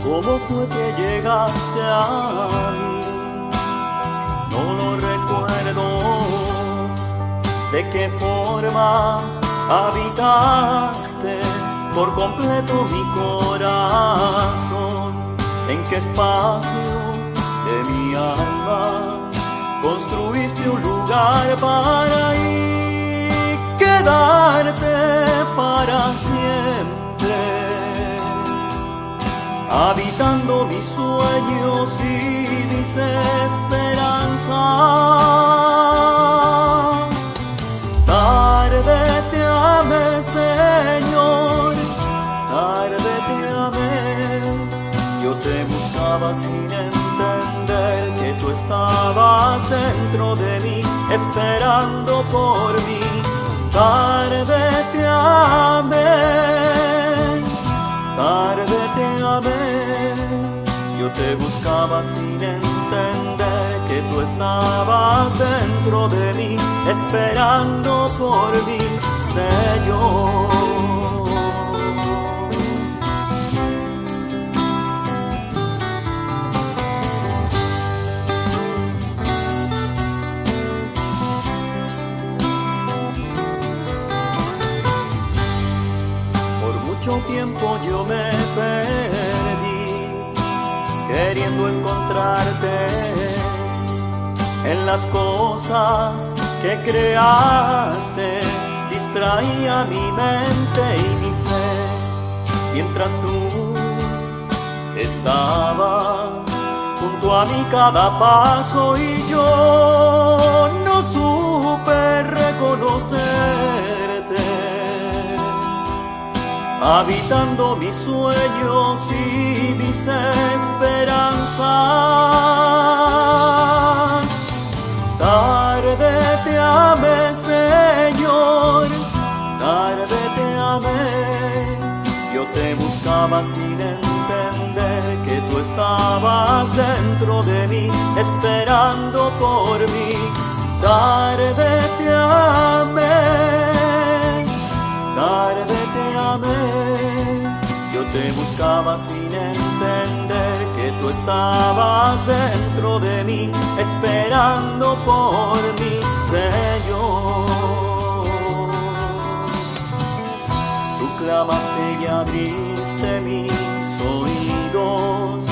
¿Cómo fue que llegaste a mí? No lo recuerdo. ¿De qué forma habitaste por completo mi corazón? ¿En qué espacio de mi alma construiste un lugar para ahí quedarte para siempre? Habitando mis sueños y mis esperanzas. Tarde te amé, Señor, tarde te amé. Yo te buscaba sin entender que tú estabas dentro de mí, esperando por mí. Tarde te amé, tarde te amé. Yo te buscaba sin entender que tú estabas dentro de mí, esperando por mí, Señor. Mucho tiempo yo me perdí queriendo encontrarte en las cosas que creaste. Distraía mi mente y mi fe mientras tú estabas junto a mí cada paso y yo no supe reconocerte. Habitando mis sueños y mis esperanzas. Tarde te amé, Señor, tarde te amé. Yo te buscaba sin entender que tú estabas dentro de mí, esperando por mí. Tarde te amé, tarde te amé. Yo te buscaba sin entender que tú estabas dentro de mí, esperando por mí, Señor. Tú clamaste y abriste mis oídos,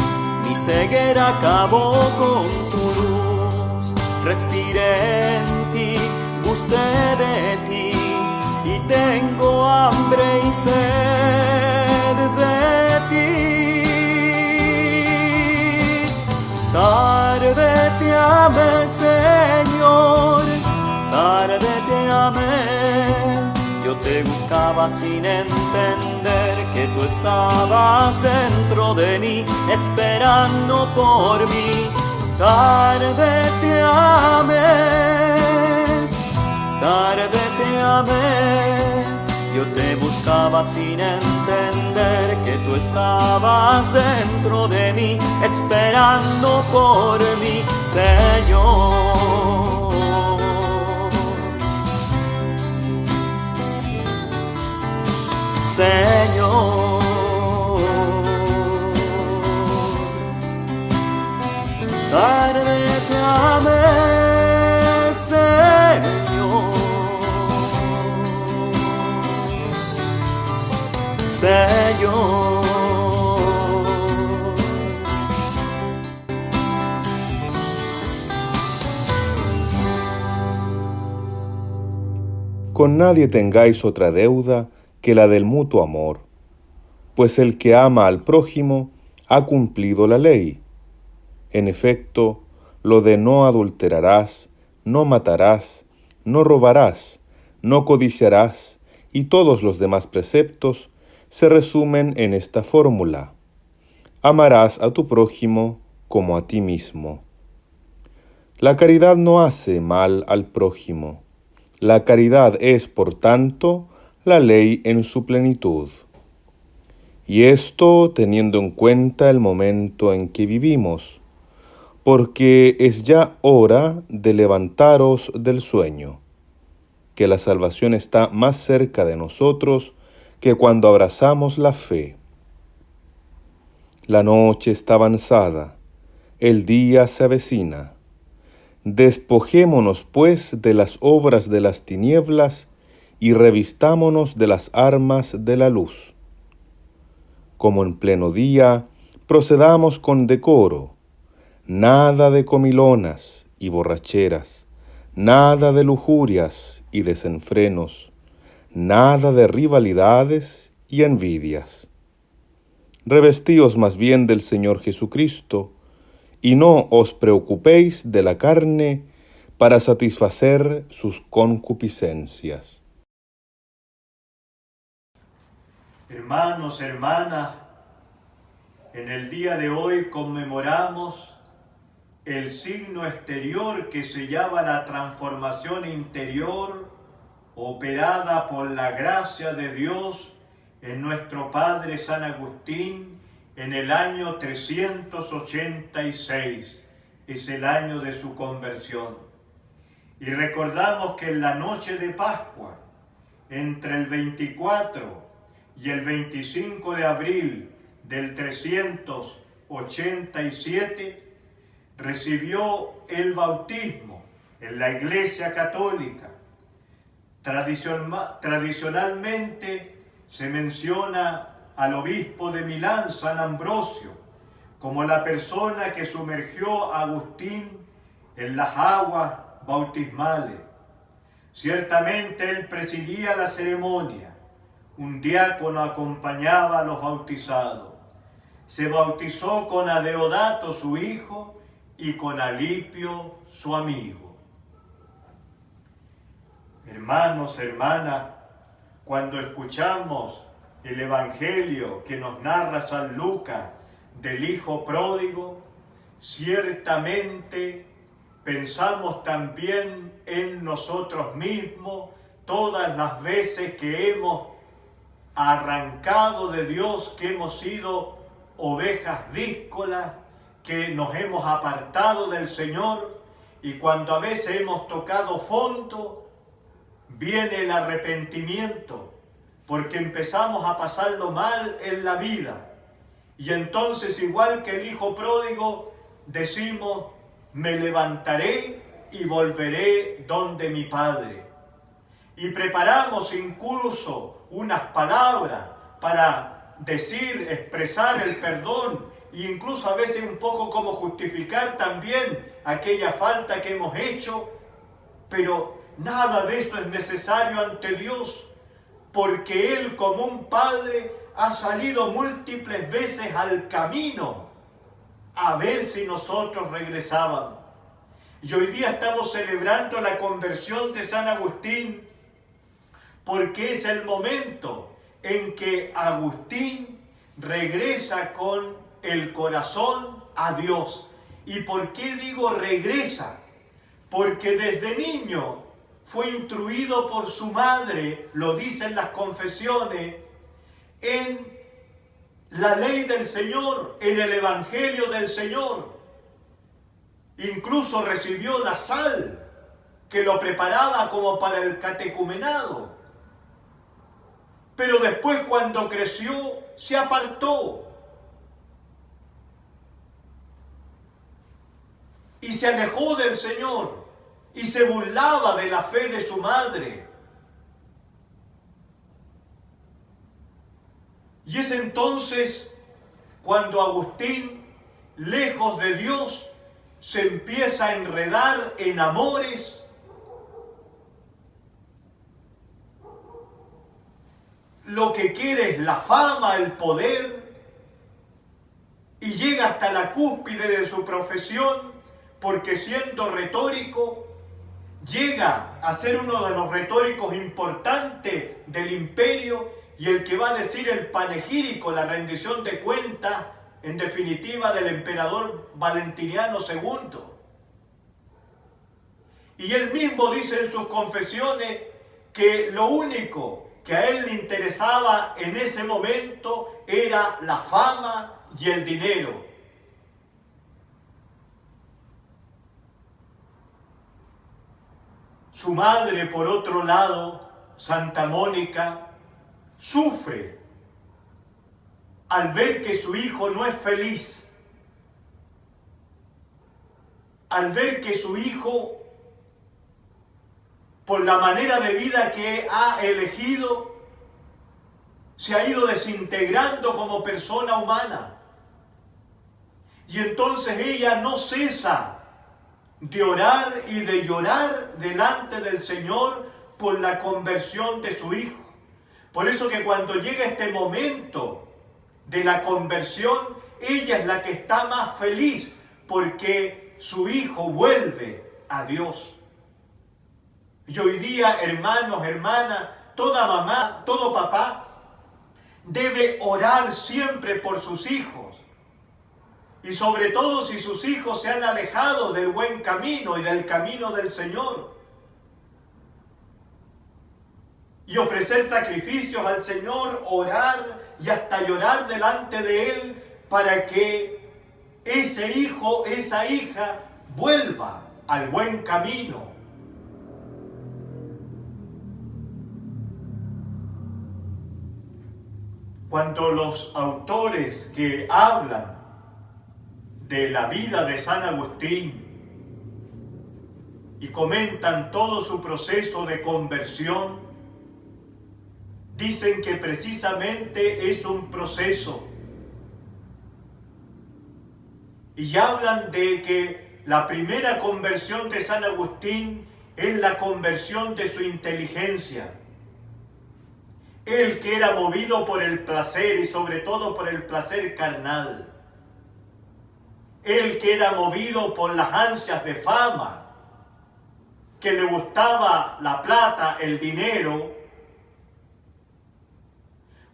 mi ceguera acabó con tu luz. Respiré en ti, gusté de ti, y tengo hambre y sed de ti. Tarde te amé, Señor, tarde te amé. Yo te buscaba sin entender que tú estabas dentro de mí, esperando por mí. Tarde te amé, tarde te amé. Yo te buscaba sin entender que tú estabas dentro de mí, esperando por mí, Señor. Señor. Tarde te amé, Señor. Señor. Con nadie tengáis otra deuda que la del mutuo amor, pues el que ama al prójimo ha cumplido la ley. En efecto, lo de no adulterarás, no matarás, no robarás, no codiciarás y todos los demás preceptos se resumen en esta fórmula: amarás a tu prójimo como a ti mismo. La caridad no hace mal al prójimo. La caridad es, por tanto, la ley en su plenitud. Y esto teniendo en cuenta el momento en que vivimos, porque es ya hora de levantaros del sueño, que la salvación está más cerca de nosotros que cuando abrazamos la fe. La noche está avanzada, el día se avecina. Despojémonos, pues, de las obras de las tinieblas y revistámonos de las armas de la luz. Como en pleno día, procedamos con decoro, nada de comilonas y borracheras, nada de lujurias y desenfrenos, nada de rivalidades y envidias. Revestíos más bien del Señor Jesucristo, y no os preocupéis de la carne para satisfacer sus concupiscencias. Hermanos, hermanas, en el día de hoy conmemoramos el signo exterior que sellaba la transformación interior operada por la gracia de Dios en nuestro Padre San Agustín en el año 386. Es el año de su conversión. Y recordamos que en la noche de Pascua, entre el 24 y el 25 de abril del 387, recibió el bautismo en la Iglesia Católica. Tradicionalmente se menciona al obispo de Milán, San Ambrosio, como la persona que sumergió a Agustín en las aguas bautismales. Ciertamente él presidía la ceremonia, un diácono acompañaba a los bautizados. Se bautizó con Adeodato, su hijo, y con Alipio, su amigo. Hermanos, hermanas, cuando escuchamos el Evangelio que nos narra San Lucas del Hijo Pródigo, ciertamente pensamos también en nosotros mismos todas las veces que hemos arrancado de Dios, que hemos sido ovejas díscolas, que nos hemos apartado del Señor, y cuando a veces hemos tocado fondo, viene el arrepentimiento, porque empezamos a pasarlo mal en la vida. Y entonces, igual que el hijo pródigo, decimos: me levantaré y volveré donde mi Padre. Y preparamos incluso unas palabras para decir, expresar el perdón, e incluso a veces un poco como justificar también aquella falta que hemos hecho, pero nada de eso es necesario ante Dios, porque Él, como un Padre, ha salido múltiples veces al camino a ver si nosotros regresábamos. Y hoy día estamos celebrando la conversión de San Agustín, porque es el momento en que Agustín regresa con el corazón a Dios. ¿Y por qué digo regresa? Porque desde niño fue instruido por su madre, lo dicen las confesiones, en la ley del Señor, en el Evangelio del Señor. Incluso recibió la sal que lo preparaba como para el catecumenado. Pero después, cuando creció, se apartó y se alejó del Señor y se burlaba de la fe de su madre. Y es entonces cuando Agustín, lejos de Dios, se empieza a enredar en amores lo que quiere es la fama, el poder, y llega hasta la cúspide de su profesión, porque siendo retórico, llega a ser uno de los retóricos importantes del imperio y el que va a decir el panegírico, la rendición de cuentas, en definitiva, del emperador Valentiniano II. Y él mismo dice en sus confesiones que lo único que a él le interesaba en ese momento era la fama y el dinero. Su madre, por otro lado, Santa Mónica, sufre al ver que su hijo no es feliz, al ver que su hijo, por la manera de vida que ha elegido, se ha ido desintegrando como persona humana. Y entonces ella no cesa de orar y de llorar delante del Señor por la conversión de su hijo. Por eso que cuando llega este momento de la conversión, ella es la que está más feliz, porque su hijo vuelve a Dios. Y hoy día, hermanos, hermanas, toda mamá, todo papá debe orar siempre por sus hijos. Y sobre todo si sus hijos se han alejado del buen camino y del camino del Señor. Y ofrecer sacrificios al Señor, orar y hasta llorar delante de Él para que ese hijo, esa hija vuelva al buen camino. Cuando los autores que hablan de la vida de San Agustín y comentan todo su proceso de conversión, dicen que precisamente es un proceso. Y hablan de que la primera conversión de San Agustín es la conversión de su inteligencia. Él que era movido por el placer y sobre todo por el placer carnal. Él que era movido por las ansias de fama, que le gustaba la plata, el dinero.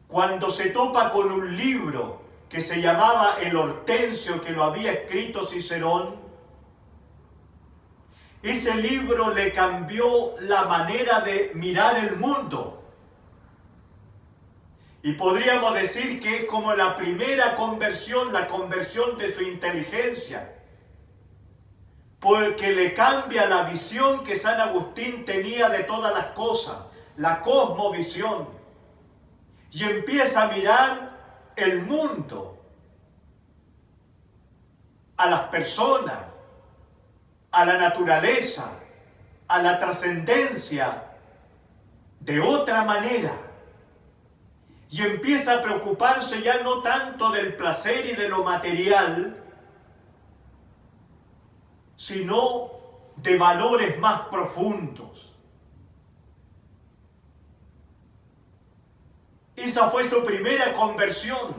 Cuando se topa con un libro que se llamaba El Hortensio, que lo había escrito Cicerón, ese libro le cambió la manera de mirar el mundo. Y podríamos decir que es como la primera conversión, la conversión de su inteligencia, porque le cambia la visión que San Agustín tenía de todas las cosas, la cosmovisión, y empieza a mirar el mundo, a las personas, a la naturaleza, a la trascendencia, de otra manera. Y empieza a preocuparse ya no tanto del placer y de lo material, sino de valores más profundos. Esa fue su primera conversión.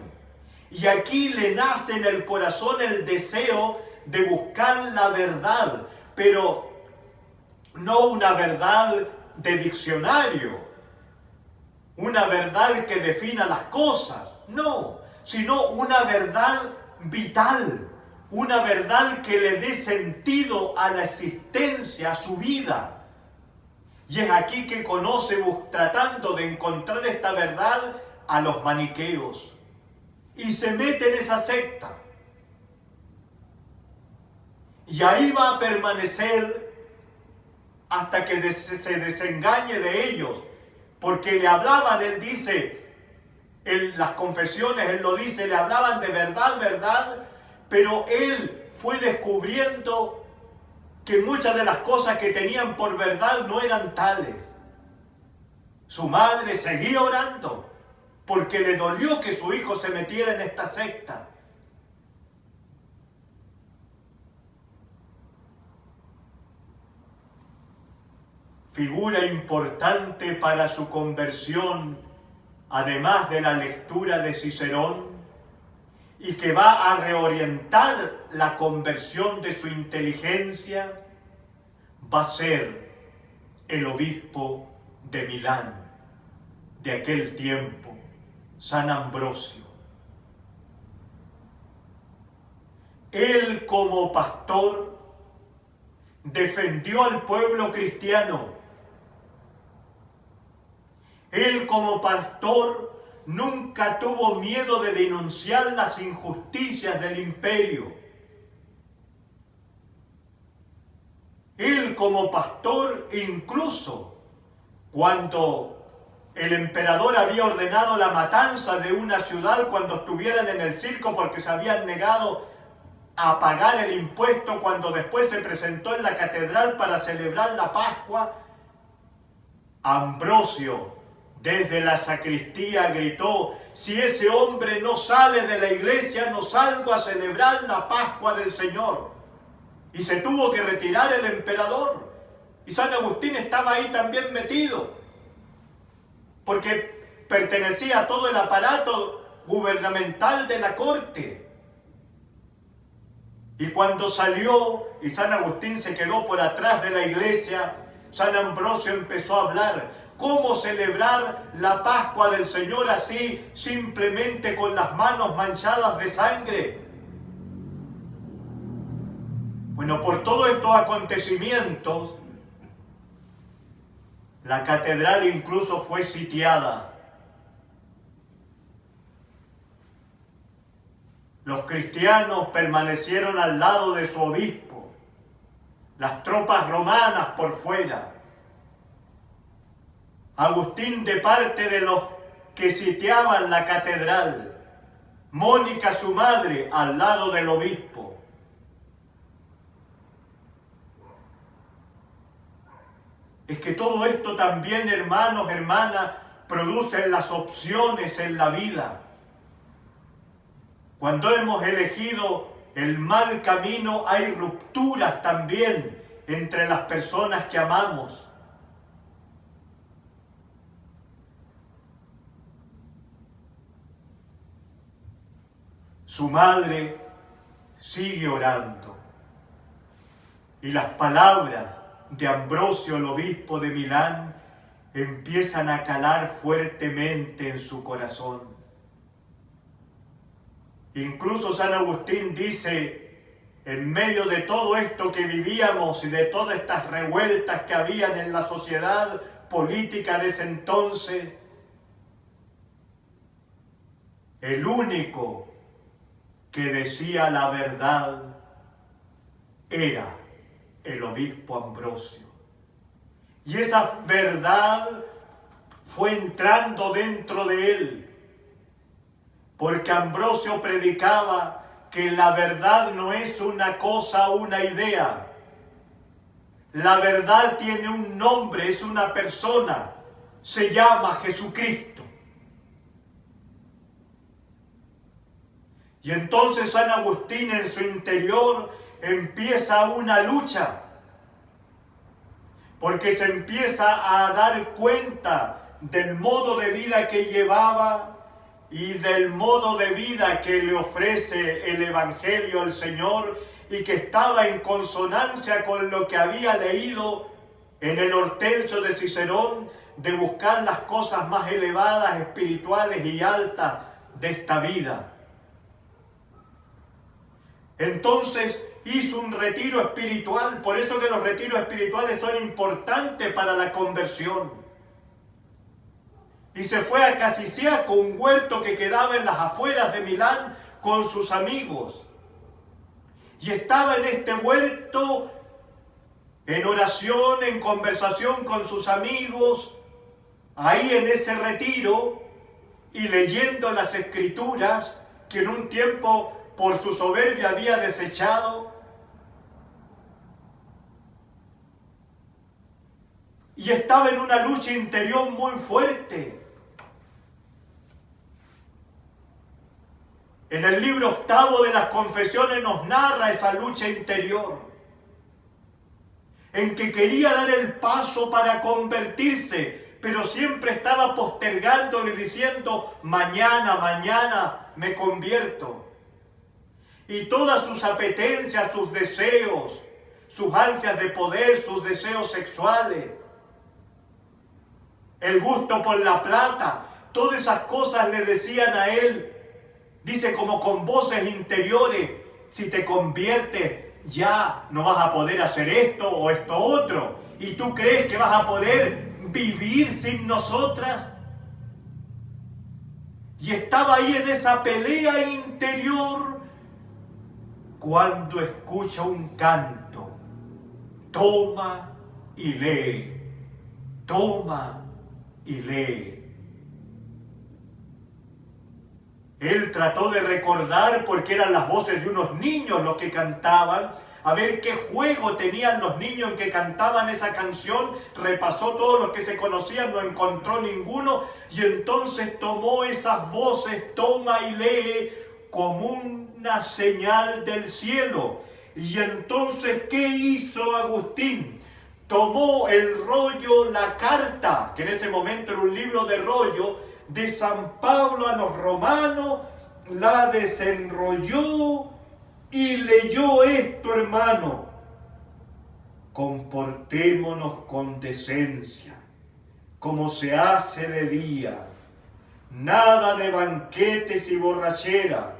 Y aquí le nace en el corazón el deseo de buscar la verdad, pero no una verdad de diccionario, una verdad que defina las cosas, no, sino una verdad vital, una verdad que le dé sentido a la existencia, a su vida. Y es aquí que conoce, tratando de encontrar esta verdad, a los maniqueos. Y se mete en esa secta. Y ahí va a permanecer hasta que se desengañe de ellos. Porque le hablaban, él dice, en las confesiones, él lo dice, le hablaban de verdad, verdad, pero él fue descubriendo que muchas de las cosas que tenían por verdad no eran tales. Su madre seguía orando, porque le dolió que su hijo se metiera en esta secta. Figura importante para su conversión, además de la lectura de Cicerón, y que va a reorientar la conversión de su inteligencia, va a ser el obispo de Milán de aquel tiempo, San Ambrosio. Él, como pastor, defendió al pueblo cristiano. Él como pastor nunca tuvo miedo de denunciar las injusticias del imperio. Él como pastor, incluso cuando el emperador había ordenado la matanza de una ciudad cuando estuvieran en el circo porque se habían negado a pagar el impuesto, cuando después se presentó en la catedral para celebrar la Pascua, Ambrosio desde la sacristía gritó: si ese hombre no sale de la iglesia, no salgo a celebrar la Pascua del Señor. Y se tuvo que retirar el emperador. Y San Agustín estaba ahí también metido, porque pertenecía a todo el aparato gubernamental de la corte. Y cuando salió y San Agustín se quedó por atrás de la iglesia, San Ambrosio empezó a hablar. ¿Cómo celebrar la Pascua del Señor así, simplemente con las manos manchadas de sangre? Bueno, por todos estos acontecimientos, la catedral incluso fue sitiada. Los cristianos permanecieron al lado de su obispo, las tropas romanas por fuera. Agustín de parte de los que sitiaban la catedral, Mónica su madre al lado del obispo. Es que todo esto también, hermanos, hermanas, produce las opciones en la vida. Cuando hemos elegido el mal camino, hay rupturas también entre las personas que amamos. Su madre sigue orando. Y las palabras de Ambrosio, el obispo de Milán, empiezan a calar fuertemente en su corazón. Incluso San Agustín dice, en medio de todo esto que vivíamos y de todas estas revueltas que habían en la sociedad política de ese entonces, el único que decía la verdad era el obispo Ambrosio. Y esa verdad fue entrando dentro de él, porque Ambrosio predicaba que la verdad no es una cosa, una idea. La verdad tiene un nombre, es una persona, se llama Jesucristo. Y entonces San Agustín en su interior empieza una lucha, porque se empieza a dar cuenta del modo de vida que llevaba y del modo de vida que le ofrece el Evangelio al Señor, y que estaba en consonancia con lo que había leído en el Hortensio de Cicerón, de buscar las cosas más elevadas, espirituales y altas de esta vida. Entonces hizo un retiro espiritual, por eso que los retiros espirituales son importantes para la conversión. Y se fue a Casiciaco, un huerto que quedaba en las afueras de Milán, con sus amigos. Y estaba en este huerto, en oración, en conversación con sus amigos, ahí en ese retiro, y leyendo las Escrituras, que en un tiempo por su soberbia había desechado. Y estaba en una lucha interior muy fuerte. En el libro 8 de las Confesiones nos narra esa lucha interior, en que quería dar el paso para convertirse, pero siempre estaba postergándolo y diciendo: mañana, mañana me convierto. Y todas sus apetencias, sus deseos, sus ansias de poder, sus deseos sexuales, el gusto por la plata, todas esas cosas le decían a él, dice, como con voces interiores: si te conviertes ya no vas a poder hacer esto o esto otro, y tú crees que vas a poder vivir sin nosotras. Y estaba ahí en esa pelea interior cuando escucha un canto. Toma y lee. Toma y lee. Él trató de recordar, porque eran las voces de unos niños los que cantaban, a ver qué juego tenían los niños en que cantaban esa canción. Repasó todos los que se conocían, no encontró ninguno, y entonces tomó esas voces, toma y lee, como una señal del cielo. Y entonces, ¿qué hizo Agustín? Tomó el rollo, la carta, que en ese momento era un libro de rollo, de San Pablo a los romanos, la desenrolló y leyó esto, hermano: comportémonos con decencia, como se hace de día, nada de banquetes y borrachera,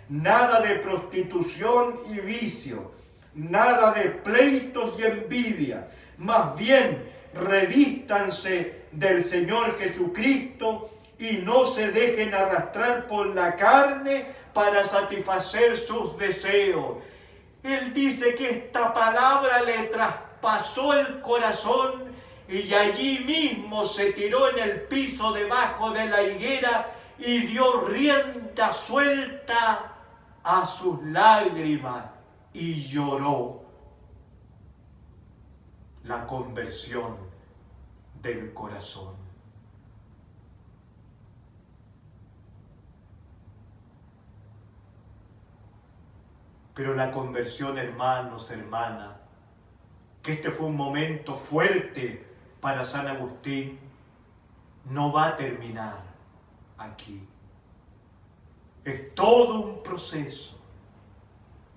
nada de prostitución y vicio, nada de pleitos y envidia, más bien revístanse del Señor Jesucristo y no se dejen arrastrar por la carne para satisfacer sus deseos. Él dice que esta palabra le traspasó el corazón y allí mismo se tiró en el piso debajo de la higuera y dio rienda suelta a sus lágrimas y lloró. La conversión del corazón. Pero la conversión, hermanos, hermanas, que este fue un momento fuerte para San Agustín, no va a terminar aquí. Es todo un proceso,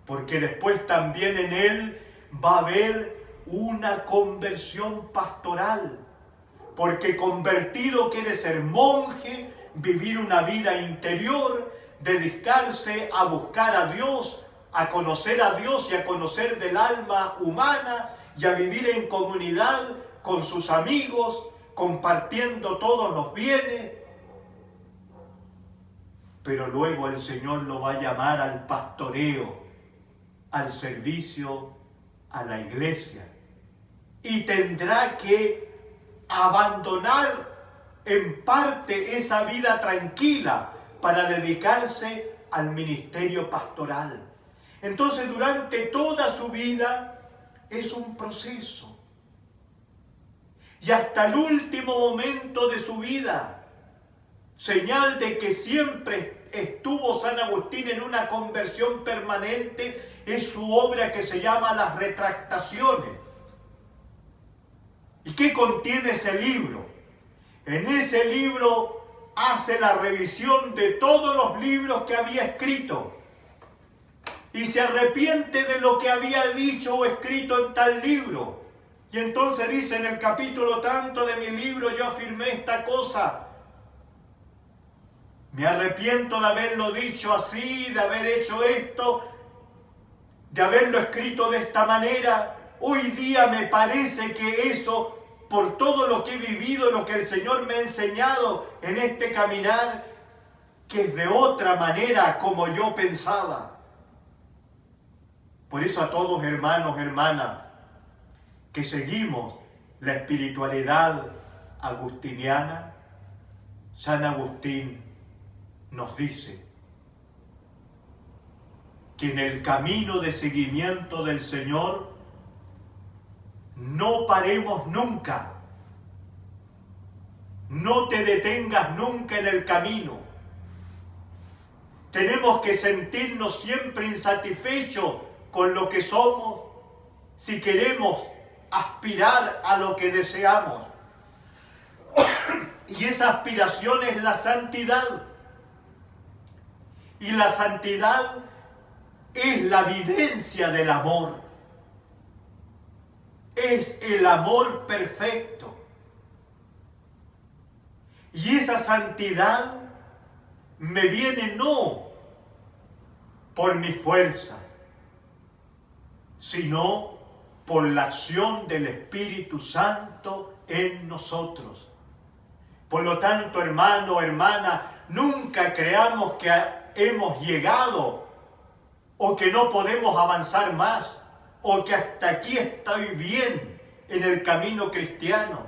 porque después también en él va a haber una conversión pastoral, porque convertido quiere ser monje, vivir una vida interior, dedicarse a buscar a Dios, a conocer a Dios y a conocer del alma humana y a vivir en comunidad con sus amigos, compartiendo todos los bienes. Pero luego el Señor lo va a llamar al pastoreo, al servicio a la iglesia, y tendrá que abandonar en parte esa vida tranquila para dedicarse al ministerio pastoral. Entonces, durante toda su vida es un proceso. Y hasta el último momento de su vida, señal de que siempre estuvo San Agustín en una conversión permanente, es su obra que se llama Las Retractaciones. ¿Y qué contiene ese libro? En ese libro hace la revisión de todos los libros que había escrito y se arrepiente de lo que había dicho o escrito en tal libro. Y entonces dice en el capítulo tanto de mi libro yo afirmé esta cosa. Me arrepiento de haberlo dicho así, de haber hecho esto, de haberlo escrito de esta manera. Hoy día me parece que eso, por todo lo que he vivido, lo que el Señor me ha enseñado en este caminar, que es de otra manera como yo pensaba. Por eso a todos, hermanos, hermanas, que seguimos la espiritualidad agustiniana, San Agustín nos dice que en el camino de seguimiento del Señor no paremos nunca, no te detengas nunca en el camino. Tenemos que sentirnos siempre insatisfechos con lo que somos si queremos aspirar a lo que deseamos. Y esa aspiración es la santidad. Y la santidad es la vivencia del amor. Es el amor perfecto. Y esa santidad me viene no por mis fuerzas, sino por la acción del Espíritu Santo en nosotros. Por lo tanto, hermano, hermana, nunca nunca creamos que hemos llegado o que no podemos avanzar más o que hasta aquí estoy bien en el camino cristiano.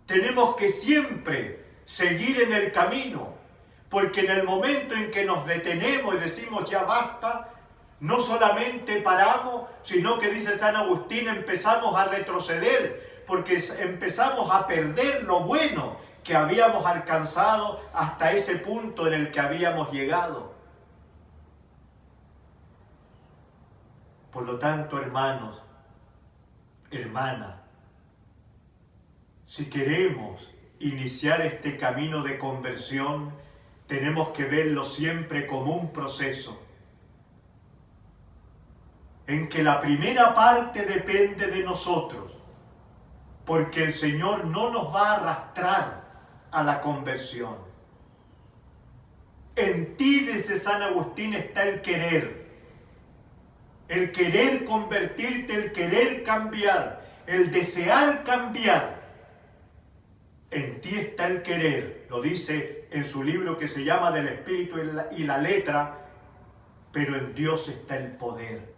Tenemos que siempre seguir en el camino, porque en el momento en que nos detenemos y decimos ya basta, no solamente paramos, sino que dice San Agustín, empezamos a retroceder, porque empezamos a perder lo bueno que habíamos alcanzado hasta ese punto en el que habíamos llegado. Por lo tanto, hermanos, hermanas, si queremos iniciar este camino de conversión, tenemos que verlo siempre como un proceso, en que la primera parte depende de nosotros, porque el Señor no nos va a arrastrar a la conversión. En ti, dice San Agustín, está el querer convertirte, el querer cambiar, el desear cambiar. En ti está el querer, lo dice en su libro que se llama Del Espíritu y la Letra, pero en Dios está el poder,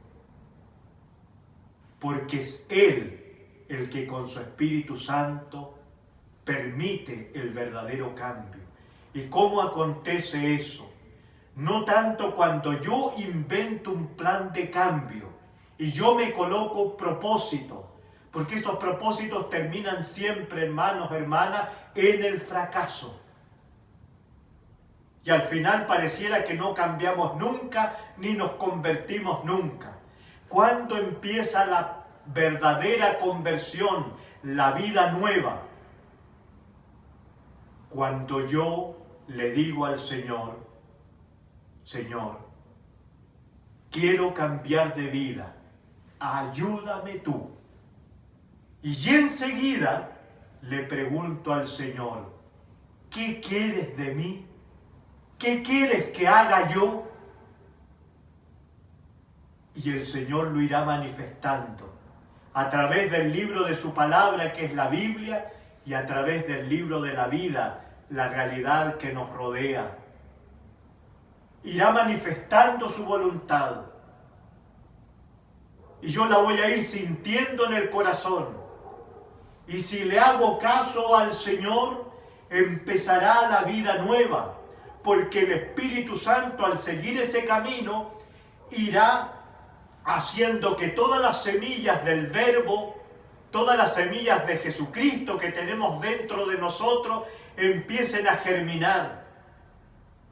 porque es Él el que con su Espíritu Santo permite el verdadero cambio. ¿Y cómo acontece eso? No tanto cuando yo invento un plan de cambio y yo me coloco propósitos, porque esos propósitos terminan siempre, hermanos, hermanas, en el fracaso. Y al final pareciera que no cambiamos nunca ni nos convertimos nunca. ¿Cuándo empieza la verdadera conversión, la vida nueva? Cuando yo le digo al Señor, Señor, quiero cambiar de vida, ayúdame tú. Y enseguida le pregunto al Señor, ¿qué quieres de mí? ¿Qué quieres que haga yo? Y el Señor lo irá manifestando a través del libro de su palabra, que es la Biblia, y a través del libro de la vida, la realidad que nos rodea. Irá manifestando su voluntad. Y yo la voy a ir sintiendo en el corazón. Y si le hago caso al Señor, empezará la vida nueva, porque el Espíritu Santo, al seguir ese camino, irá haciendo que todas las semillas del Verbo, todas las semillas de Jesucristo que tenemos dentro de nosotros, empiecen a germinar,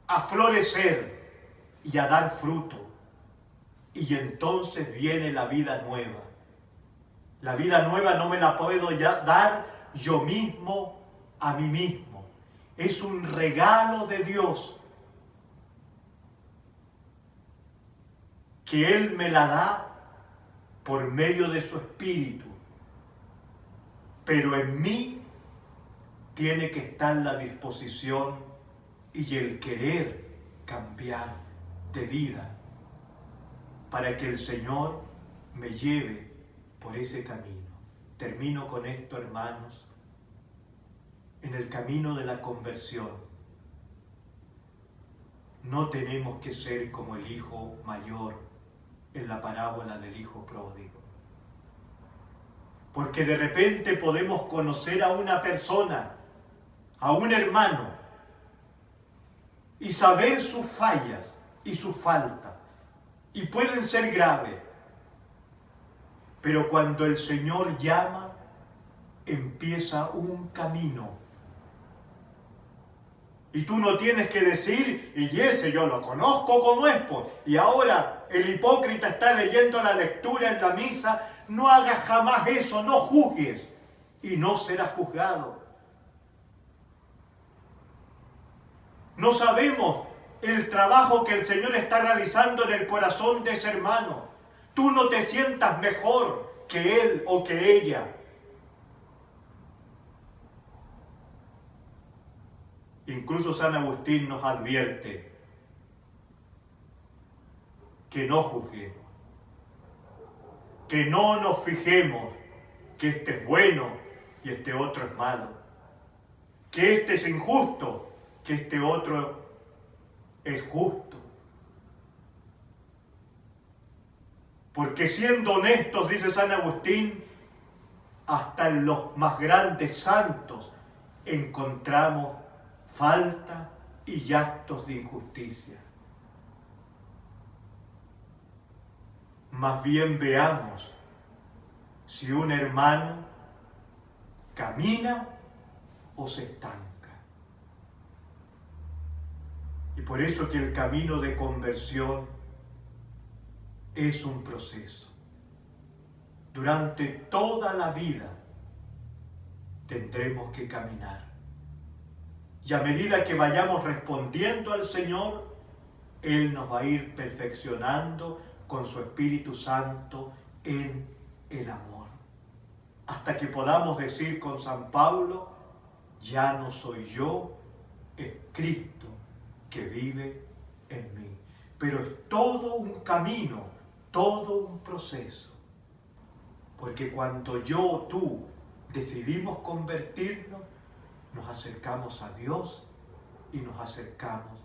a florecer y a dar fruto. Y entonces viene la vida nueva. La vida nueva no me la puedo ya dar yo mismo a mí mismo. Es un regalo de Dios que Él me la da por medio de su Espíritu. Pero en mí tiene que estar la disposición y el querer cambiar de vida para que el Señor me lleve por ese camino. Termino con esto, hermanos. En el camino de la conversión no tenemos que ser como el hijo mayor en la parábola del hijo pródigo. Porque de repente podemos conocer a una persona, a un hermano, y saber sus fallas y sus faltas, y pueden ser graves. Pero cuando el Señor llama, empieza un camino. Y tú no tienes que decir, y ese yo lo conozco como es, pues. Y ahora el hipócrita está leyendo la lectura en la misa. No hagas jamás eso, no juzgues, y no serás juzgado. No sabemos el trabajo que el Señor está realizando en el corazón de ese hermano. Tú no te sientas mejor que él o que ella. Incluso San Agustín nos advierte que no juzguemos, que no nos fijemos que este es bueno y este otro es malo, que este es injusto, que este otro es justo. Porque siendo honestos, dice San Agustín, hasta en los más grandes santos encontramos falta y actos de injusticia. Más bien veamos si un hermano camina o se estanca. Y por eso que el camino de conversión es un proceso. Durante toda la vida tendremos que caminar. Y a medida que vayamos respondiendo al Señor, Él nos va a ir perfeccionando con su Espíritu Santo en el amor. Hasta que podamos decir con San Pablo, ya no soy yo, es Cristo que vive en mí. Pero es todo un camino, todo un proceso. Porque cuando yo o tú decidimos convertirnos, nos acercamos a Dios y nos acercamos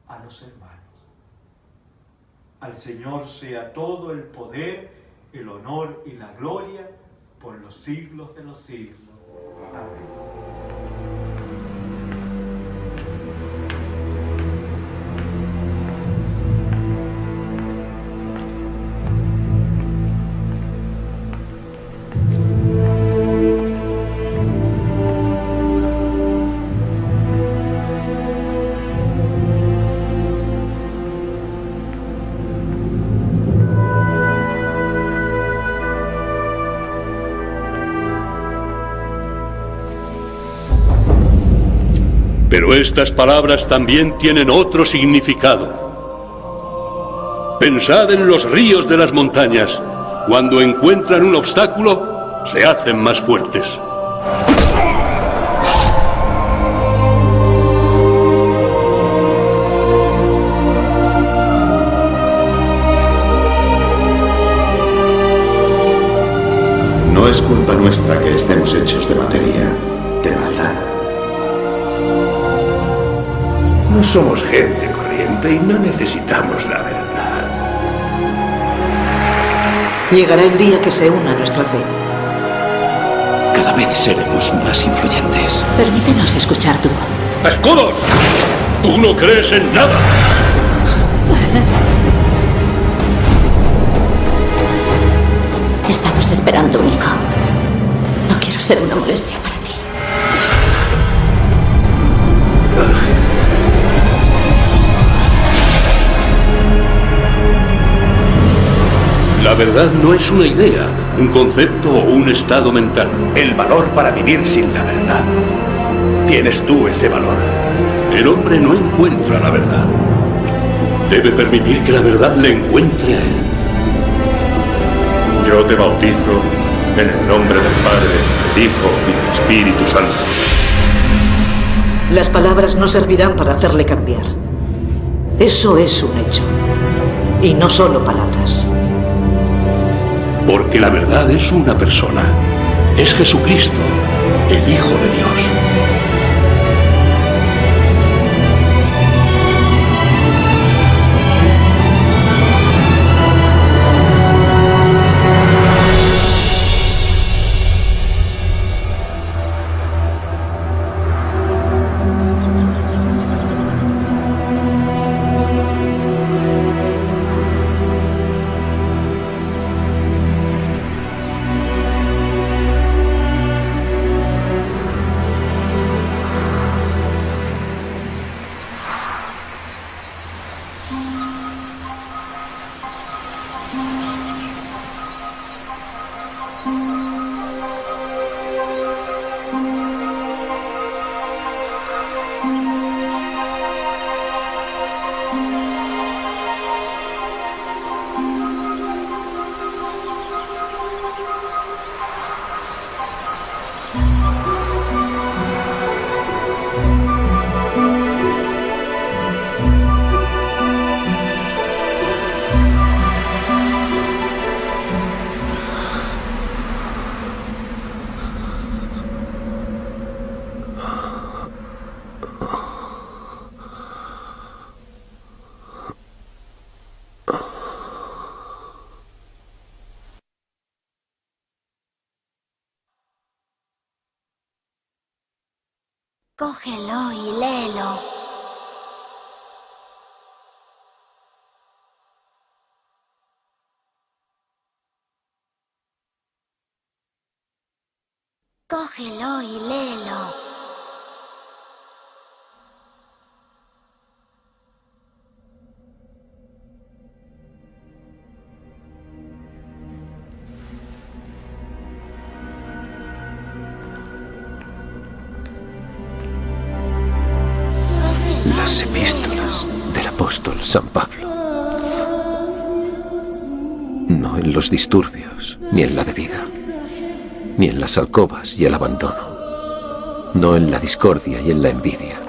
a los hermanos. Al Señor sea todo el poder, el honor y la gloria por los siglos de los siglos. Amén. Pero estas palabras también tienen otro significado. Pensad en los ríos de las montañas. Cuando encuentran un obstáculo, se hacen más fuertes. No es culpa nuestra que estemos hechos de materia, de maldad. No somos gente corriente y no necesitamos la verdad. Llegará el día que se una nuestra fe. Cada vez seremos más influyentes. Permítenos escuchar tu voz. ¡Escudos! ¡Tú no crees en nada! Estamos esperando un hijo. No quiero ser una molestia para ti. La verdad no es una idea, un concepto o un estado mental. El valor para vivir sin la verdad. ¿Tienes tú ese valor? El hombre no encuentra la verdad. Debe permitir que la verdad le encuentre a él. Yo te bautizo en el nombre del Padre, del Hijo y del Espíritu Santo. Las palabras no servirán para hacerle cambiar. Eso es un hecho. Y no solo palabras. Porque la verdad es una persona. Es Jesucristo, el Hijo de Dios. Cógelo y léelo. Cógelo y léelo. Las epístolas del apóstol San Pablo. No en los disturbios, ni en la bebida, ni en las alcobas y el abandono. No en la discordia y en la envidia.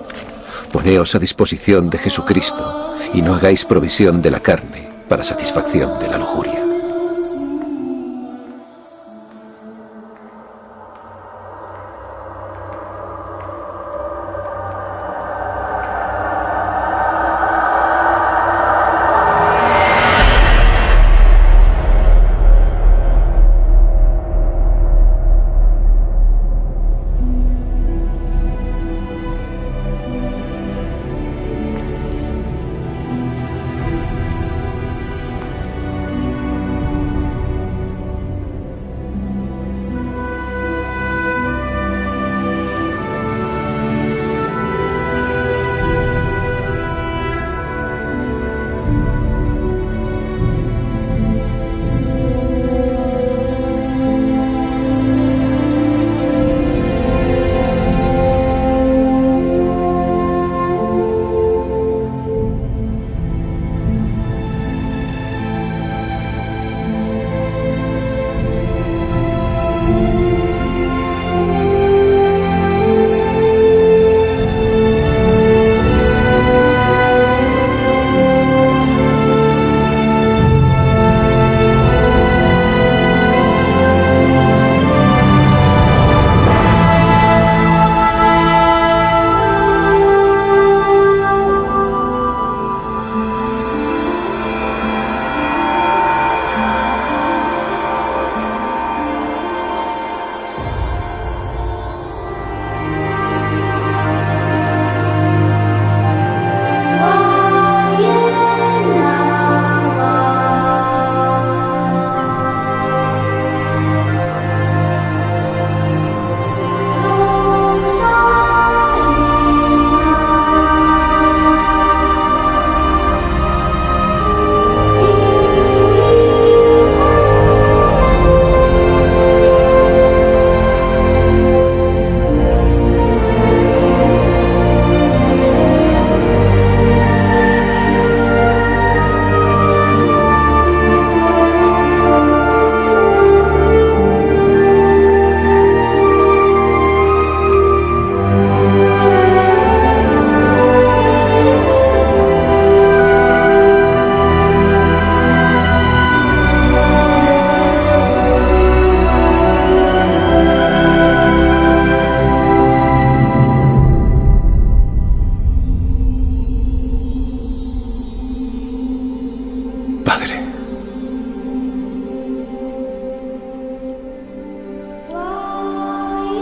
Poneos a disposición de Jesucristo y no hagáis provisión de la carne para satisfacción de la lujuria.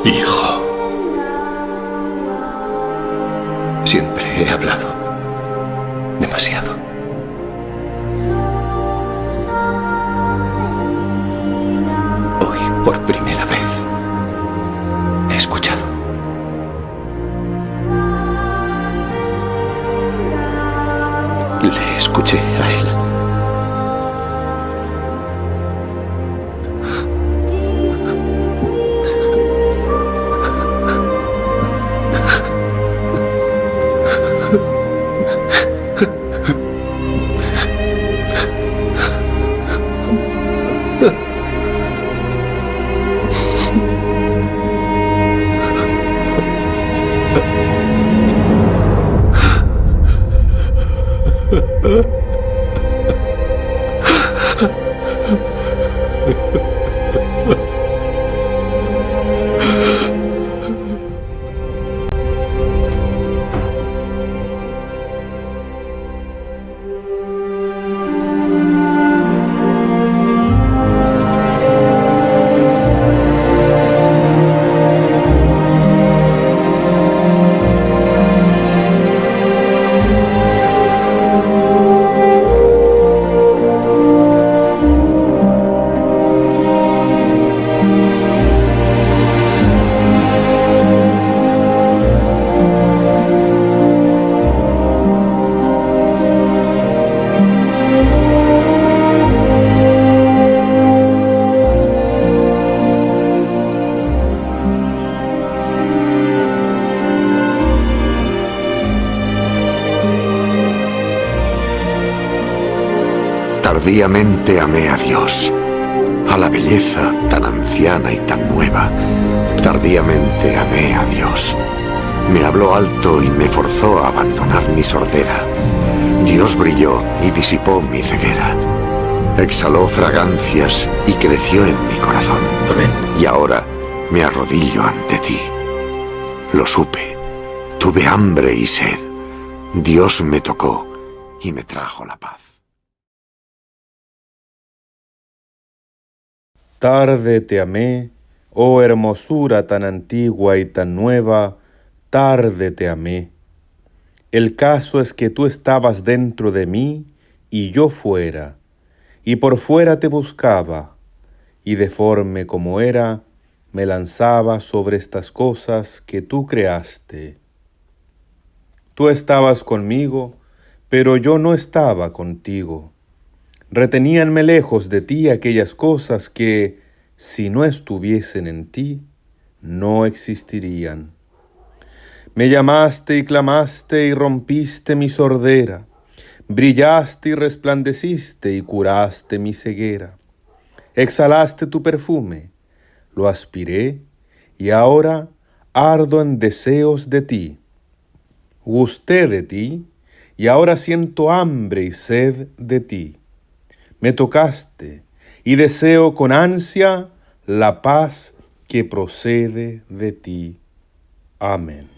Hijo. Siempre he hablado. Demasiado. Hoy, por primera vez, he escuchado. Le escuché a él. Tardíamente amé a Dios, a la belleza tan anciana y tan nueva. Tardíamente amé a Dios. Me habló alto y me forzó a abandonar mi sordera. Dios brilló y disipó mi ceguera. Exhaló fragancias y creció en mi corazón. Amén. Y ahora me arrodillo ante ti. Lo supe. Tuve hambre y sed. Dios me tocó y me trajo la paz. Tarde te amé, oh hermosura tan antigua y tan nueva, tarde te amé. El caso es que tú estabas dentro de mí y yo fuera, y por fuera te buscaba, y deforme como era, me lanzaba sobre estas cosas que tú creaste. Tú estabas conmigo, pero yo no estaba contigo. Reteníanme lejos de ti aquellas cosas que, si no estuviesen en ti, no existirían. Me llamaste y clamaste y rompiste mi sordera. Brillaste y resplandeciste y curaste mi ceguera. Exhalaste tu perfume, lo aspiré y ahora ardo en deseos de ti. Gusté de ti y ahora siento hambre y sed de ti. Me tocaste y deseo con ansia la paz que procede de ti. Amén.